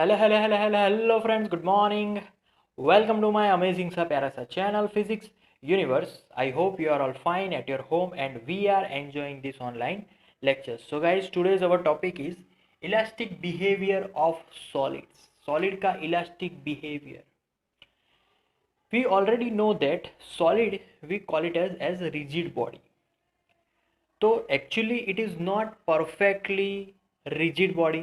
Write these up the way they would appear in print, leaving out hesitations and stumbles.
Hello friends, good morning. Welcome to my amazing सा प्यारा सा channel Physics Universe. I hope you are all fine at your home and we are enjoying this online lectures. So guys, today's our topic is elastic behavior of solids. Solid का elastic behavior. We already know that solid we call it as a rigid body. तो actually it is not perfectly rigid body,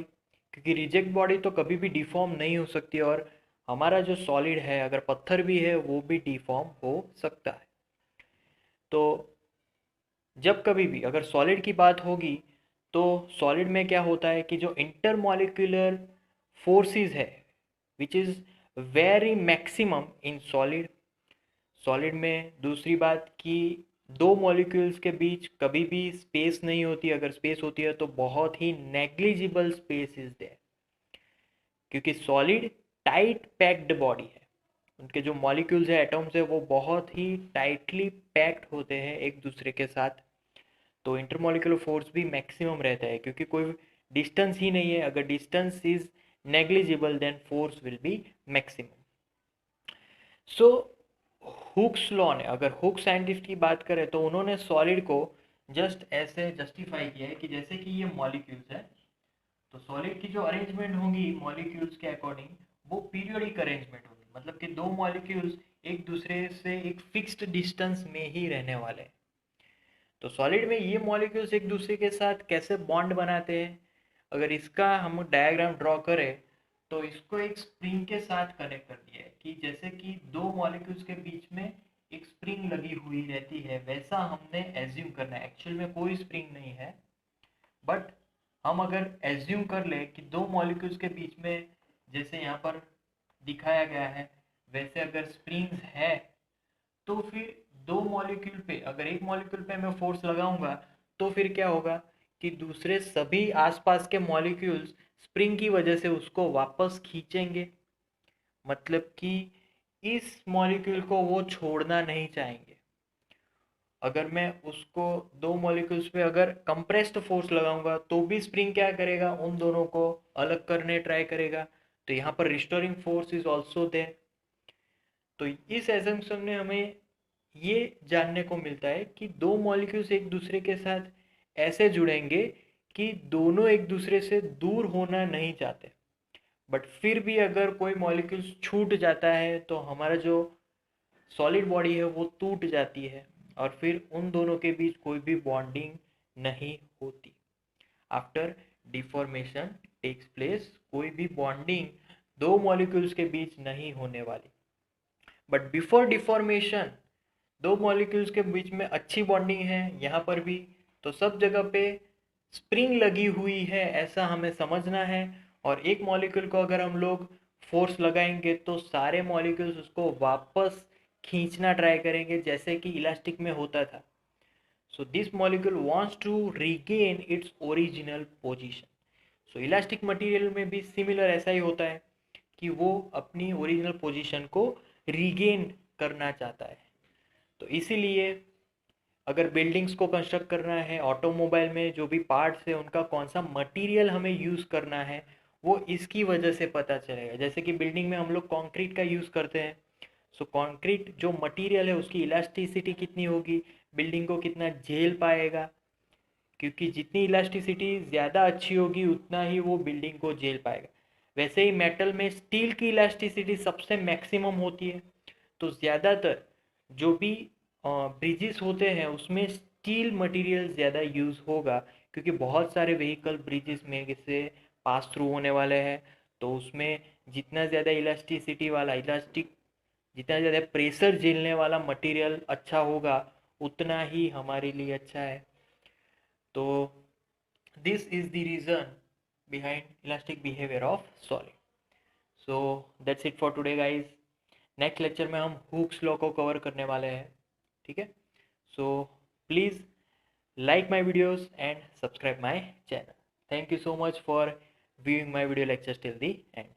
क्योंकि rigid body तो कभी भी deform नहीं हो सकती और हमारा जो सॉलिड है अगर पत्थर भी है वो भी डिफॉर्म हो सकता है। तो जब कभी भी अगर सॉलिड की बात होगी तो सॉलिड में क्या होता है कि जो इंटरमॉलिक्यूलर फोर्सेस है which is very maximum in solid. Solid में दूसरी बात कि दो मॉलिक्यूल्स के बीच कभी भी स्पेस नहीं होती, अगर स्पेस होती है तो बहुत ही नेग्लिजिबल स्पेस इज देयर, क्योंकि सॉलिड टाइट पैक्ड बॉडी है। उनके जो मॉलिक्यूल्स है, एटम्स है, वो बहुत ही टाइटली पैक्ड होते हैं एक दूसरे के साथ। तो इंटरमॉलिक्यूलर फोर्स भी मैक्सिमम रहता है क्योंकि कोई डिस्टेंस ही नहीं है। अगर distance is negligible then force will be maximum. So Hooke's law ने, अगर हुक साइंटिस्ट की बात करें तो उन्होंने सॉलिड को जस्ट ऐसे जस्टिफाई किया है कि जैसे कि ये मॉलिक्यूल्स है तो सॉलिड की जो अरेंजमेंट होगी मॉलिक्यूल्स के अकॉर्डिंग वो पीरियोडिक अरेंजमेंट होगी, मतलब कि दो मॉलिक्यूल्स एक दूसरे से एक फिक्स्ड डिस्टेंस में ही रहने वाले हैं। तो सॉलिड में ये मॉलिक्यूल्स एक दूसरे के साथ कैसे बॉन्ड बनाते हैं, अगर इसका हम डायग्राम ड्रॉ करें तो इसको एक स्प्रिंग के साथ कनेक्ट कर दिया है कि जैसे कि दो मॉलिक्यूल्स के बीच में एक स्प्रिंग लगी हुई रहती है, वैसा हमने एज्यूम करना है। एक्चुअल में कोई स्प्रिंग नहीं है, बट हम अगर एज्यूम कर ले कि दो मॉलिक्यूल्स के बीच में जैसे यहाँ पर दिखाया गया है वैसे अगर स्प्रिंग्स है तो फिर दो मॉलिक्यूल पे, अगर एक मॉलिक्यूल पे मैं फोर्स लगाऊंगा तो फिर क्या होगा कि दूसरे सभी आसपास के मॉलिक्यूल्स स्प्रिंग की वजह से उसको वापस खींचेंगे, मतलब कि इस मॉलिक्यूल को वो छोड़ना नहीं चाहेंगे। अगर मैं उसको दो मॉलिक्यूल्स पे अगर कंप्रेस्ड फोर्स लगाऊंगा तो भी स्प्रिंग क्या करेगा, उन दोनों को अलग करने ट्राई करेगा। तो यहाँ पर restoring force is also there. तो इस एजम्पशन में हमें ये जानने को मिलता है कि दो मॉलिक्यूल्स एक दूसरे के साथ ऐसे जुड़ेंगे कि दोनों एक दूसरे से दूर होना नहीं चाहते, बट फिर भी अगर कोई मॉलिक्यूल्स छूट जाता है तो हमारा जो सॉलिड बॉडी है वो टूट जाती है और फिर उन दोनों के बीच कोई भी बॉन्डिंग नहीं होती। आफ्टर डिफॉर्मेशन टेक्स प्लेस, कोई भी बॉन्डिंग दो मॉलिक्यूल्स के बीच नहीं होने वाली। बट बिफोर डिफॉर्मेशन दो मॉलिक्यूल्स के बीच में अच्छी बॉन्डिंग है यहाँ पर भी, तो सब जगह पे स्प्रिंग लगी हुई है ऐसा हमें समझना है। और एक मॉलिक्यूल को अगर हम लोग फोर्स लगाएंगे तो सारे मॉलिक्यूल्स उसको वापस खींचना ट्राई करेंगे जैसे कि इलास्टिक में होता था। So this molecule wants to regain its original position. So elastic material में भी सिमिलर ऐसा ही होता है कि वो अपनी ओरिजिनल पोजीशन को रीगेन करना चाहता है। तो इसीलिए अगर बिल्डिंग्स को कंस्ट्रक्ट करना है, ऑटोमोबाइल में जो भी पार्ट्स है उनका कौन सा मटेरियल हमें यूज़ करना है वो इसकी वजह से पता चलेगा। जैसे कि बिल्डिंग में हम लोग कंक्रीट का यूज़ करते हैं, सो कंक्रीट जो मटेरियल है उसकी इलास्टिसिटी कितनी होगी, बिल्डिंग को कितना झेल पाएगा, क्योंकि जितनी इलास्टिसिटी ज़्यादा अच्छी होगी उतना ही वो बिल्डिंग को झेल पाएगा। वैसे ही मेटल में स्टील की इलास्टिसिटी सबसे मैक्सिमम होती है, तो ज़्यादातर जो भी ब्रिजेस होते हैं उसमें स्टील मटेरियल ज़्यादा यूज़ होगा, क्योंकि बहुत सारे व्हीकल ब्रिजेस में से पास थ्रू होने वाले हैं। तो उसमें जितना ज़्यादा इलास्टिसिटी वाला, इलास्टिक जितना ज़्यादा प्रेशर झेलने वाला मटेरियल अच्छा होगा उतना ही हमारे लिए अच्छा है। तो this is the reason behind elastic behaviour of solid. So that's it for today guys. Next lecture में हम हुक्स लॉ को कवर करने वाले हैं, ठीक है। So please like my videos and subscribe my channel. Thank you so much for viewing my video lectures till the end.